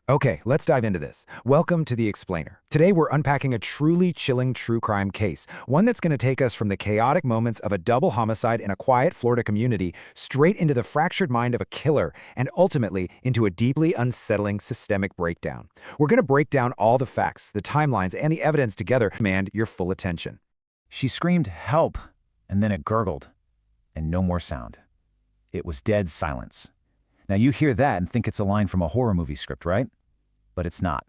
Okay, let's dive into this. Welcome to The Explainer. Today we're unpacking a truly chilling true crime case, one that's going to take us from the chaotic moments of a double homicide in a quiet Florida community straight into the fractured mind of a killer and ultimately into a deeply unsettling systemic breakdown. We're going to break down all the facts, the timelines, and the evidence together. Command your full attention. She screamed, "Help!" and then it gurgled, and no more sound. It was dead silence. Now you hear that and think it's a line from a horror movie script, right? But it's not.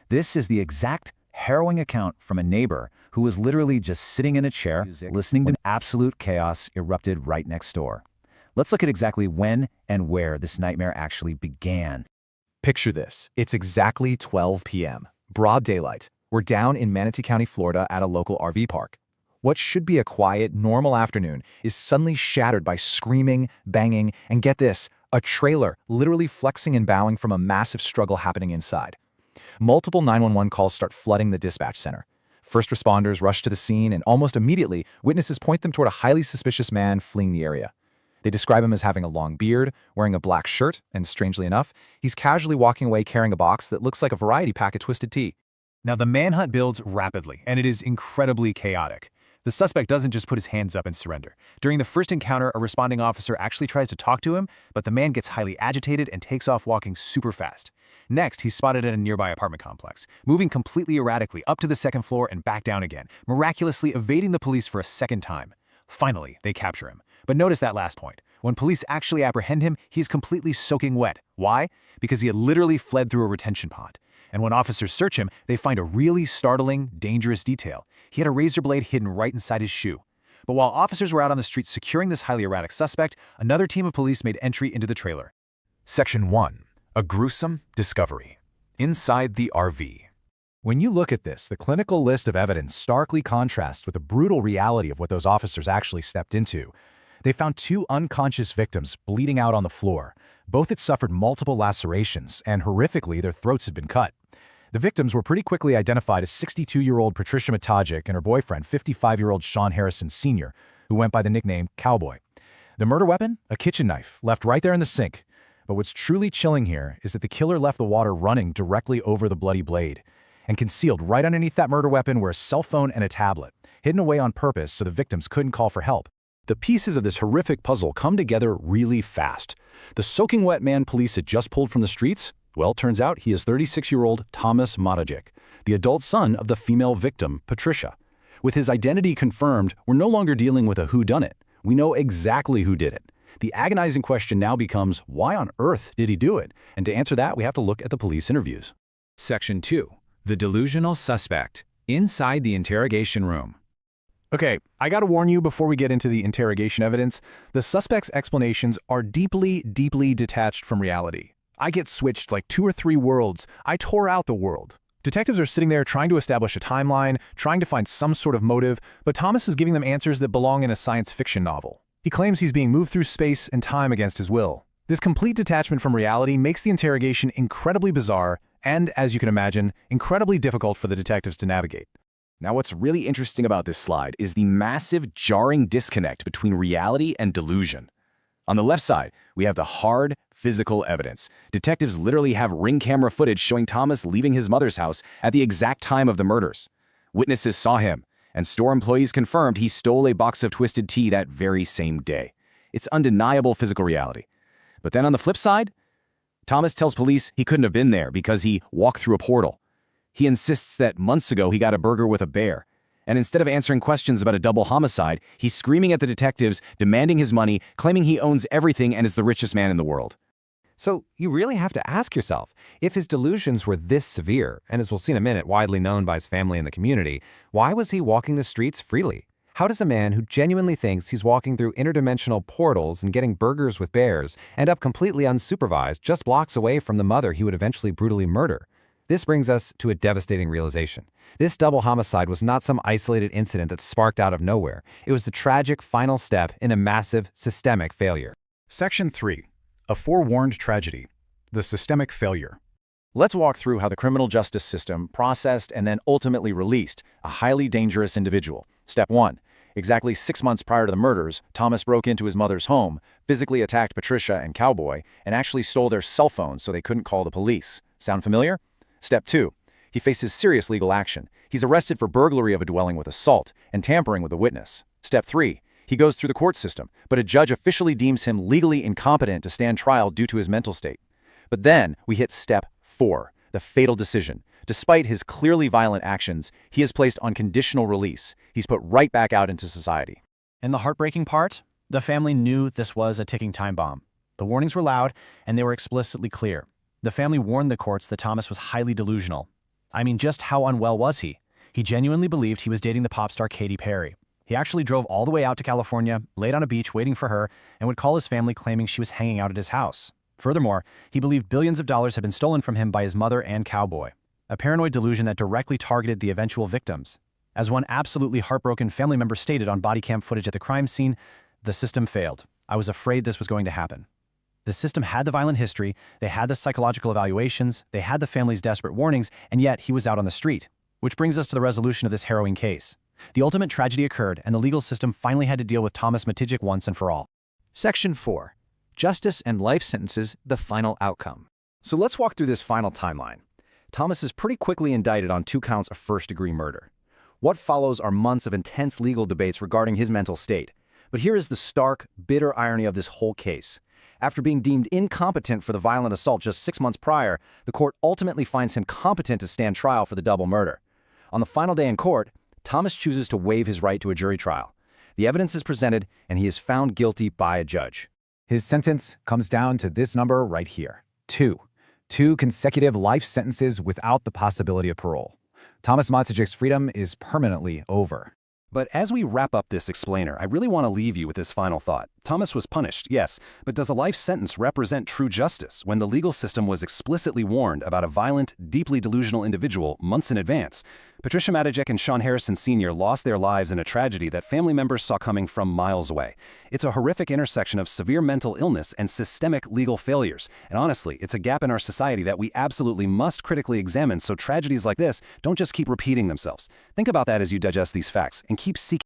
This is the exact harrowing account from a neighbor who was literally just sitting in a chair, listening to absolute chaos erupted right next door. Let's look at exactly when and where this nightmare actually began. Picture this. It's exactly 12 p.m. Broad daylight. We're down in Manatee County, Florida at a local RV park. What should be a quiet, normal afternoon is suddenly shattered by screaming, banging, and get this, a trailer literally flexing and bowing from a massive struggle happening inside. Multiple 911 calls start flooding the dispatch center. First responders rush to the scene, and almost immediately, witnesses point them toward a highly suspicious man fleeing the area. They describe him as having a long beard, wearing a black shirt, and strangely enough, he's casually walking away carrying a box that looks like a variety pack of Twisted Tea. Now, the manhunt builds rapidly, and it is incredibly chaotic. The suspect doesn't just put his hands up and surrender. During the first encounter, a responding officer actually tries to talk to him, but the man gets highly agitated and takes off walking super fast. Next, he's spotted at a nearby apartment complex, moving completely erratically up to the second floor and back down again, miraculously evading the police for a second time. Finally, they capture him. But notice that last point. When police actually apprehend him, he's completely soaking wet. Why? Because he had literally fled through a retention pond. And when officers search him, they find a really startling, dangerous detail. He had a razor blade hidden right inside his shoe. But while officers were out on the street securing this highly erratic suspect, another team of police made entry into the trailer. Section 1. A gruesome discovery. Inside the RV. When you look at this, the clinical list of evidence starkly contrasts with the brutal reality of what those officers actually stepped into. They found two unconscious victims bleeding out on the floor. Both had suffered multiple lacerations, and horrifically, their throats had been cut. The victims were pretty quickly identified as 62-year-old Patricia Matajic and her boyfriend, 55-year-old Sean Harrison Sr., who went by the nickname Cowboy. The murder weapon? A kitchen knife, left right there in the sink. But what's truly chilling here is that the killer left the water running directly over the bloody blade. And concealed right underneath that murder weapon were a cell phone and a tablet, hidden away on purpose so the victims couldn't call for help. The pieces of this horrific puzzle come together really fast. The soaking wet man police had just pulled from the streets? Well, turns out he is 36-year-old Thomas Matajic, the adult son of the female victim, Patricia. With his identity confirmed, we're no longer dealing with a whodunit. We know exactly who did it. The agonizing question now becomes, why on earth did he do it? And to answer that, we have to look at the police interviews. Section 2. The delusional suspect. Inside the interrogation room. Okay, I gotta warn you before we get into the interrogation evidence, the suspect's explanations are deeply, deeply detached from reality. I get switched like 2 or 3 worlds. I tore out the world. Detectives are sitting there trying to establish a timeline, trying to find some sort of motive, but Thomas is giving them answers that belong in a science fiction novel. He claims he's being moved through space and time against his will. This complete detachment from reality makes the interrogation incredibly bizarre and, as you can imagine, incredibly difficult for the detectives to navigate. Now, what's really interesting about this slide is the massive, jarring disconnect between reality and delusion. On the left side, we have the hard, physical evidence. Detectives literally have ring camera footage showing Thomas leaving his mother's house at the exact time of the murders. Witnesses saw him, and store employees confirmed he stole a box of Twisted Tea that very same day. It's undeniable physical reality. But then on the flip side, Thomas tells police he couldn't have been there because he walked through a portal. He insists that months ago he got a burger with a bear. And instead of answering questions about a double homicide, he's screaming at the detectives, demanding his money, claiming he owns everything and is the richest man in the world. So you really have to ask yourself, if his delusions were this severe, and as we'll see in a minute, widely known by his family and the community, why was he walking the streets freely? How does a man who genuinely thinks he's walking through interdimensional portals and getting burgers with bears end up completely unsupervised just blocks away from the mother he would eventually brutally murder? This brings us to a devastating realization. This double homicide was not some isolated incident that sparked out of nowhere. It was the tragic final step in a massive, systemic failure. Section 3. A forewarned tragedy. The systemic failure. Let's walk through how the criminal justice system processed and then ultimately released a highly dangerous individual. Step 1. Exactly 6 months prior to the murders, Thomas broke into his mother's home, physically attacked Patricia and Cowboy, and actually stole their cell phones so they couldn't call the police. Sound familiar? Step 2. He faces serious legal action. He's arrested for burglary of a dwelling with assault and tampering with a witness. Step 3. He goes through the court system, but a judge officially deems him legally incompetent to stand trial due to his mental state. But then we hit Step 4, the fatal decision. Despite his clearly violent actions, he is placed on conditional release. He's put right back out into society. And the heartbreaking part? The family knew this was a ticking time bomb. The warnings were loud, and they were explicitly clear. The family warned the courts that Thomas was highly delusional. I mean, just how unwell was he? He genuinely believed he was dating the pop star Katy Perry. He actually drove all the way out to California, laid on a beach waiting for her, and would call his family claiming she was hanging out at his house. Furthermore, he believed billions of dollars had been stolen from him by his mother and cowboy. A paranoid delusion that directly targeted the eventual victims. As one absolutely heartbroken family member stated on body cam footage at the crime scene, "The system failed. I was afraid this was going to happen." The system had the violent history, they had the psychological evaluations, they had the family's desperate warnings, and yet he was out on the street. Which brings us to the resolution of this harrowing case. The ultimate tragedy occurred, and the legal system finally had to deal with Thomas Matijic once and for all. Section 4. Justice and life sentences, the final outcome. So let's walk through this final timeline. Thomas is pretty quickly indicted on 2 counts of first-degree murder. What follows are months of intense legal debates regarding his mental state. But here is the stark, bitter irony of this whole case. After being deemed incompetent for the violent assault just 6 months prior, the court ultimately finds him competent to stand trial for the double murder. On the final day in court, Thomas chooses to waive his right to a jury trial. The evidence is presented, and he is found guilty by a judge. His sentence comes down to this number right here. 2. 2 consecutive life sentences without the possibility of parole. Thomas Matijic's freedom is permanently over. But as we wrap up this explainer, I really want to leave you with this final thought. Thomas was punished, yes, but does a life sentence represent true justice when the legal system was explicitly warned about a violent, deeply delusional individual months in advance? Patricia Matijec and Sean Harrison Sr. lost their lives in a tragedy that family members saw coming from miles away. It's a horrific intersection of severe mental illness and systemic legal failures. And honestly, it's a gap in our society that we absolutely must critically examine so tragedies like this don't just keep repeating themselves. Think about that as you digest these facts and keep seeking